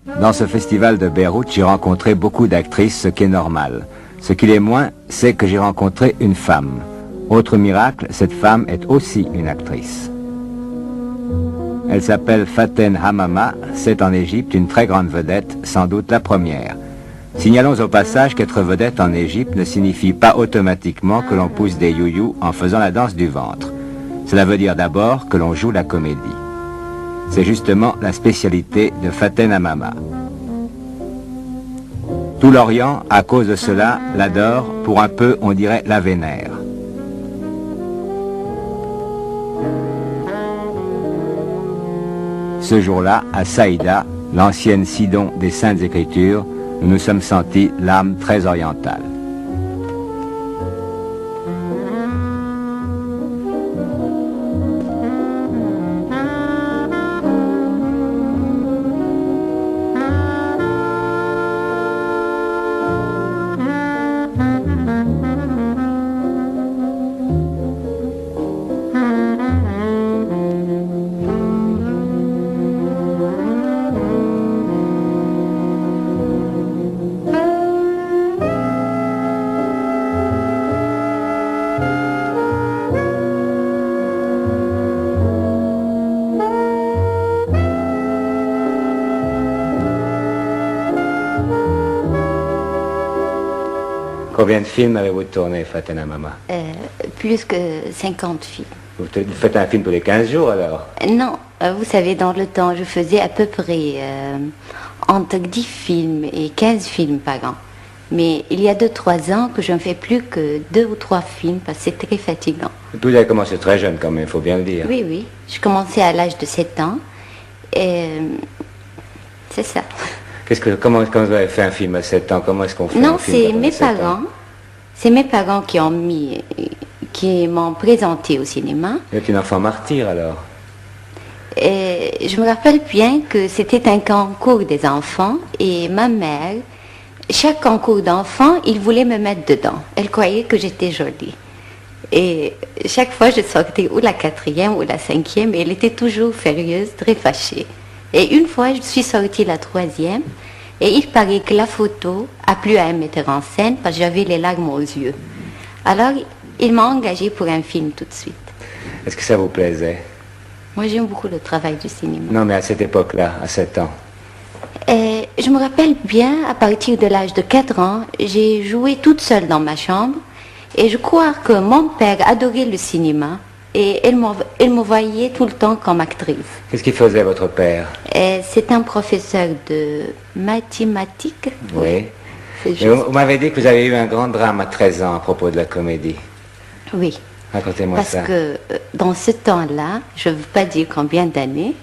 Dans ce festival de Beyrouth, j'ai rencontré beaucoup d'actrices, ce qui est normal. Ce qui l'est moins, c'est que j'ai rencontré une femme. Autre miracle, cette femme est aussi une actrice. Elle s'appelle Faten Hamama, c'est en Égypte une très grande vedette, sans doute la première. Signalons au passage qu'être vedette en Égypte ne signifie pas automatiquement que l'on pousse des youyous en faisant la danse du ventre. Cela veut dire d'abord que l'on joue la comédie. C'est justement la spécialité de Faten Hamama. Tout l'Orient, à cause de cela, l'adore, pour un peu, on dirait, la vénère. Ce jour-là, à Saïda, l'ancienne Sidon des Saintes Écritures, nous nous sommes sentis l'âme très orientale. Combien de films avez-vous tourné, Faten Hamama? Plus que 50 films. Vous faites un film tous les 15 jours alors? Non, vous savez, dans le temps, je faisais à peu près entre 10 films et 15 films par an. Mais il y a 2-3 ans que je ne fais plus que 2 ou 3 films parce que c'est très fatigant. Vous avez commencé très jeune quand même, il faut bien le dire. Oui, oui. Je commençais à l'âge de 7 ans. Et c'est ça. Comment vous avez fait un film à 7 ans? Comment est-ce qu'on fait un film? Non, c'est mes parents. C'est mes parents qui m'ont présenté au cinéma. Vous êtes une enfant martyre alors? Et je me rappelle bien que c'était un concours des enfants et ma mère, chaque concours d'enfants, il voulait me mettre dedans. Elle croyait que j'étais jolie. Et chaque fois, je sortais ou la 4e ou la 5e et elle était toujours furieuse, très fâchée. Et une fois, je suis sortie la 3e et il paraît que la photo a plu à un metteur en scène parce que j'avais les larmes aux yeux. Alors, il m'a engagée pour un film tout de suite. Est-ce que ça vous plaisait? Moi, j'aime beaucoup le travail du cinéma. Non, mais à cette époque-là, à 7 ans. Et je me rappelle bien, à partir de l'âge de 4 ans, j'ai joué toute seule dans ma chambre et je crois que mon père adorait le cinéma. Et elle me voyait tout le temps comme actrice. Qu'est-ce qu'il faisait, votre père? C'est un professeur de mathématiques. Oui. Vous m'avez dit que vous avez eu un grand drame à 13 ans à propos de la comédie. Oui. Racontez-moi ça. Parce que dans ce temps-là, je ne veux pas dire combien d'années,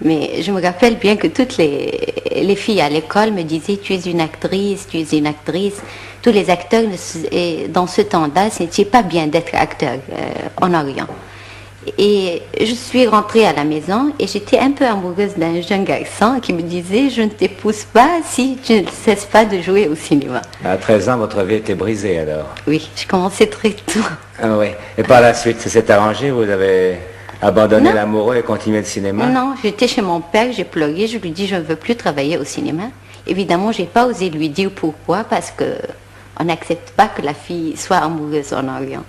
mais je me rappelle bien que toutes les filles à l'école me disaient « tu es une actrice, tu es une actrice ». Tous les acteurs, dans ce temps-là, ce n'était pas bien d'être acteur en Orient. Et je suis rentrée à la maison et j'étais un peu amoureuse d'un jeune garçon qui me disait « je ne t'épouse pas si tu ne cesses pas de jouer au cinéma ». À 13 ans, votre vie était brisée alors? Oui, je commençais très tôt. Ah oui. Et par la suite, ça s'est arrangé? Vous avez abandonné l'amoureux et continué le cinéma? Non, j'étais chez mon père, j'ai pleuré, je lui dis je ne veux plus travailler au cinéma. Évidemment, je n'ai pas osé lui dire pourquoi parce que on n'accepte pas que la fille soit amoureuse en Orient.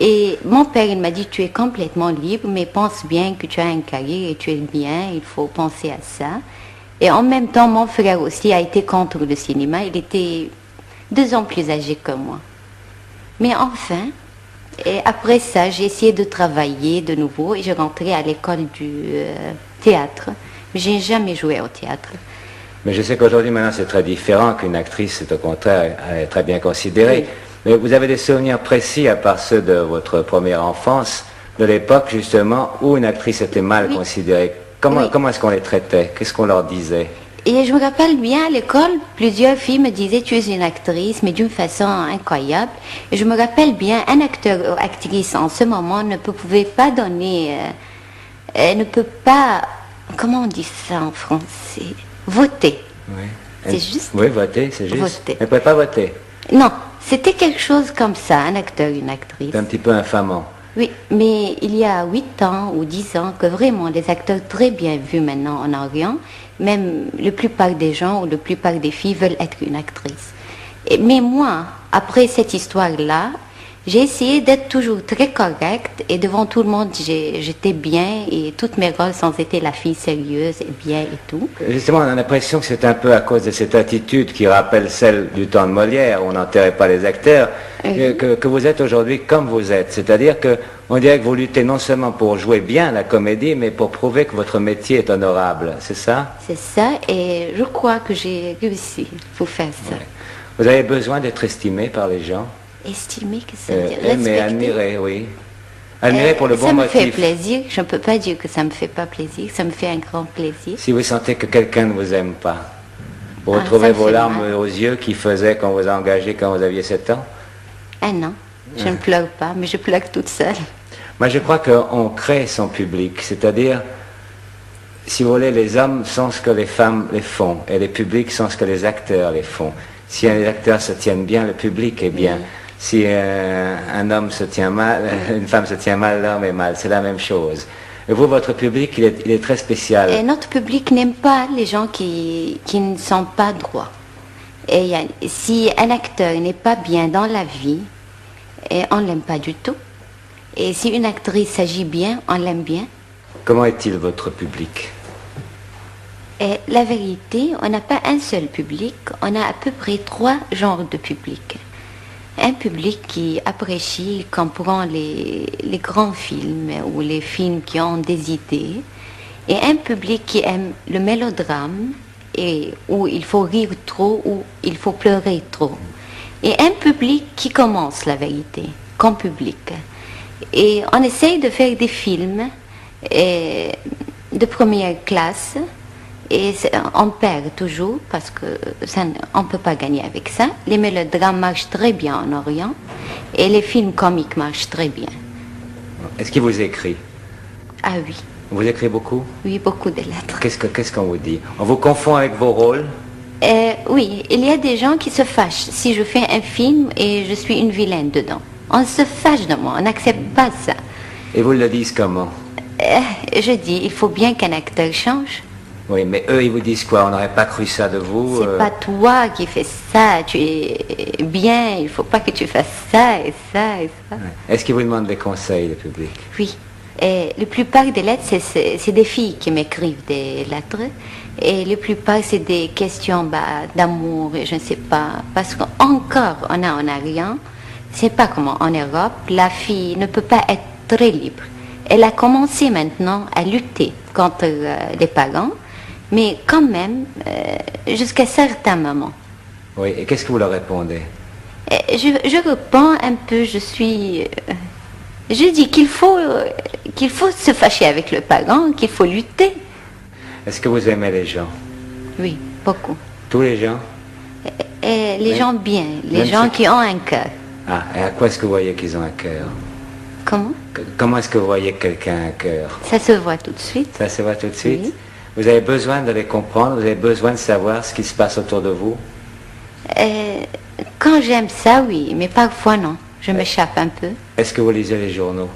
Et mon père, il m'a dit, tu es complètement libre, mais pense bien que tu as une carrière et tu es bien, il faut penser à ça. Et en même temps, mon frère aussi a été contre le cinéma, il était 2 ans plus âgé que moi. Mais enfin, et après ça, j'ai essayé de travailler de nouveau et j'ai rentré à l'école du théâtre. Mais je n'ai jamais joué au théâtre. Mais je sais qu'aujourd'hui, maintenant, c'est très différent, qu'une actrice, c'est au contraire très bien considérée. Oui. Mais vous avez des souvenirs précis, à part ceux de votre première enfance, de l'époque, justement, où une actrice était mal considérée. Comment est-ce qu'on les traitait? Qu'est-ce qu'on leur disait? Et je me rappelle bien, à l'école, plusieurs filles me disaient « tu es une actrice », mais d'une façon incroyable. Et je me rappelle bien, un acteur ou actrice, en ce moment, ne pouvait pas donner... ne peut pas... Comment on dit ça en français? Voter. Oui. C'est juste? Oui, voter, c'est juste. Voter. Elle ne pouvait pas voter. Non, c'était quelque chose comme ça, un acteur, une actrice. C'est un petit peu infamant. Oui, mais il y a 8 ans ou 10 ans que vraiment les acteurs très bien vus maintenant en Orient, même la plupart des gens ou la plupart des filles veulent être une actrice. Mais moi, après cette histoire-là, j'ai essayé d'être toujours très correcte et devant tout le monde, j'étais bien et toutes mes rôles sans été la fille sérieuse et bien et tout. Justement, on a l'impression que c'est un peu à cause de cette attitude qui rappelle celle du temps de Molière, où on n'enterrait pas les acteurs, que vous êtes aujourd'hui comme vous êtes. C'est-à-dire qu'on dirait que vous luttez non seulement pour jouer bien la comédie, mais pour prouver que votre métier est honorable. C'est ça? C'est ça, et je crois que j'ai réussi pour faire ça. Ouais. Vous avez besoin d'être estimé par les gens? Estimer, que ça veut dire Mais respecter. admirer, oui. Admirer pour le bon ça me motif. fait plaisir, je ne peux pas dire que ça me fait pas plaisir, ça me fait un grand plaisir. Si vous sentez que quelqu'un ne vous aime pas, vous Ah, retrouvez ça me vos fait larmes mal. aux yeux qui faisaient quand vous a engagé quand vous aviez 7 ans? Ah non, je ne pleure pas, mais je pleure toute seule. Moi, je crois qu'on crée son public, c'est-à-dire, si vous voulez, les hommes sont ce que les femmes les font, et les publics sont ce que les acteurs les font. Si les acteurs se tiennent bien, le public est bien. Si un homme se tient mal, une femme se tient mal, l'homme est mal. C'est la même chose. Et vous, votre public, il est très spécial. Et notre public n'aime pas les gens qui ne sont pas droits. Et si un acteur n'est pas bien dans la vie, on ne l'aime pas du tout. Et si une actrice agit bien, on l'aime bien. Comment est-il votre public? Et la vérité, on n'a pas un seul public, on a à peu près 3 genres de public. Un public qui apprécie, comprend les grands films ou les films qui ont des idées, et un public qui aime le mélodrame, et où il faut rire trop ou il faut pleurer trop. Et un public qui commence la vérité, comme public. Et on essaye de faire des films de première classe, et on perd toujours parce que on ne peut pas gagner avec ça. Les mélodrames marchent très bien en Orient et les films comiques marchent très bien. Est-ce qu'il vous écrit? Ah oui, Vous écrivez beaucoup? oui, beaucoup de lettres. Qu'est-ce qu'on vous dit? On vous confond avec vos rôles? Oui, il y a des gens qui se fâchent si je fais un film et je suis une vilaine dedans. On se fâche de moi, on n'accepte pas ça. Et vous le disent comment? Je dis, il faut bien qu'un acteur change. Oui, mais eux, ils vous disent quoi? On n'aurait pas cru ça de vous? C'est pas toi qui fais ça, tu es bien, il faut pas que tu fasses ça et ça et ça. Ouais. Est-ce qu'ils vous demandent des conseils, le public? Oui, et la plupart des lettres, c'est des filles qui m'écrivent des lettres. Et la plupart, c'est des questions d'amour, et je ne sais pas. Parce qu'encore, on a en Orient, c'est pas comme en Europe, la fille ne peut pas être très libre. Elle a commencé maintenant à lutter contre les parents, mais quand même, jusqu'à certains moments. Oui, et qu'est-ce que vous leur répondez? Je réponds un peu, je dis qu'il faut se fâcher avec le parent, qu'il faut lutter. Est-ce que vous aimez les gens? Oui, beaucoup. Tous les gens? Et les gens bien, les même gens ceux qui ont un cœur. Ah, et à quoi est-ce que vous voyez qu'ils ont un cœur? Comment? Comment est-ce que vous voyez que quelqu'un a un cœur? Ça se voit tout de suite. Ça se voit tout de suite? Oui. Vous avez besoin de les comprendre, vous avez besoin de savoir ce qui se passe autour de vous? Quand j'aime ça, oui, mais parfois non. Je m'échappe un peu. Est-ce que vous lisez les journaux?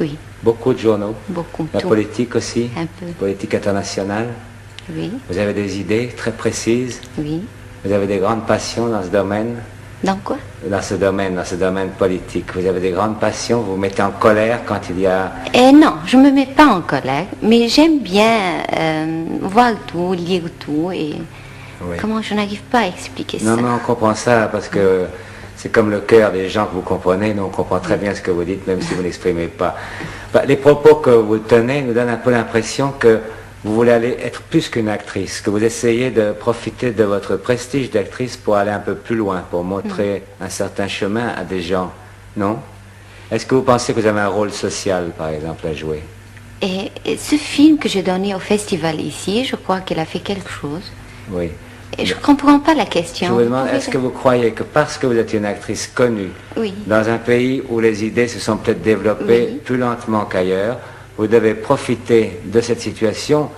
Oui, Beaucoup de journaux? beaucoup. La tout. politique aussi? Un peu. Politique internationale? Oui, Vous avez des idées très précises? oui. Vous avez des grandes passions dans ce domaine? Dans quoi? Dans ce domaine politique. Vous avez des grandes passions, vous vous mettez en colère quand il y a... Non, je me mets pas en colère, mais j'aime bien voir tout, lire tout, et Oui. comment je n'arrive pas à expliquer Non, ça. mais on comprend ça parce que c'est comme le cœur des gens que vous comprenez. Nous, on comprend très bien ce que vous dites, même si vous n'exprimez pas. Les propos que vous tenez nous donnent un peu l'impression que vous voulez aller être plus qu'une actrice, que vous essayez de profiter de votre prestige d'actrice pour aller un peu plus loin, pour montrer un certain chemin à des gens, non? Est-ce que vous pensez que vous avez un rôle social, par exemple, à jouer? Et ce film que j'ai donné au festival ici, je crois qu'il a fait quelque chose. Oui. Et je ne comprends pas la question. Je vous demande, est-ce que vous croyez que parce que vous êtes une actrice connue, Oui. dans un pays où les idées se sont peut-être développées Oui. plus lentement qu'ailleurs, vous devez profiter de cette situation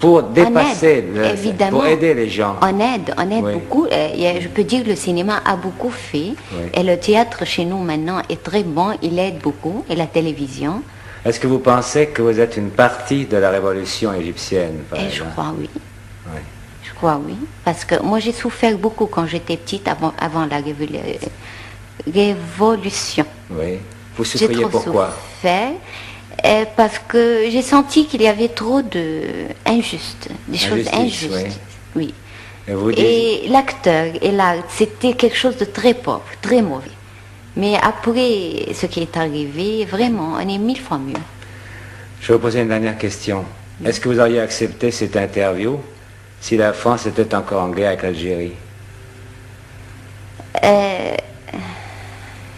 pour dépasser, évidemment, pour aider les gens. On aide Oui. beaucoup. Je peux dire que le cinéma a beaucoup fait. Oui. Et le théâtre chez nous maintenant est très bon. Il aide beaucoup. Et la télévision. Est-ce que vous pensez que vous êtes une partie de la révolution égyptienne, par Et exemple? je crois oui. Oui. Je crois oui. Parce que moi j'ai souffert beaucoup quand j'étais petite avant la révolution. Oui. Vous J'ai souffriez trop pourquoi? souffert parce que j'ai senti qu'il y avait trop d'injustes, des choses Injustice, injustes. Oui. Et vous dites, Et l'acteur et l'art, c'était quelque chose de très pauvre, très mauvais. Mais après ce qui est arrivé, vraiment, on est 1000 fois mieux. je vais vous poser une dernière question. Est-ce que vous auriez accepté cette interview si la France était encore en guerre avec l'Algérie?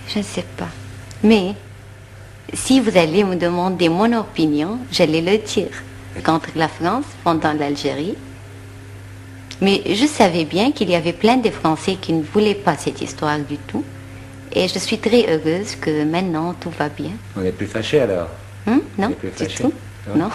Je ne sais pas. Mais si vous allez me demander mon opinion, j'allais le dire contre la France pendant l'Algérie. Mais je savais bien qu'il y avait plein de Français qui ne voulaient pas cette histoire du tout. Et je suis très heureuse que maintenant tout va bien. On n'est plus fâchés alors? Non, On n'est plus du fâchés? tout. Non. Non.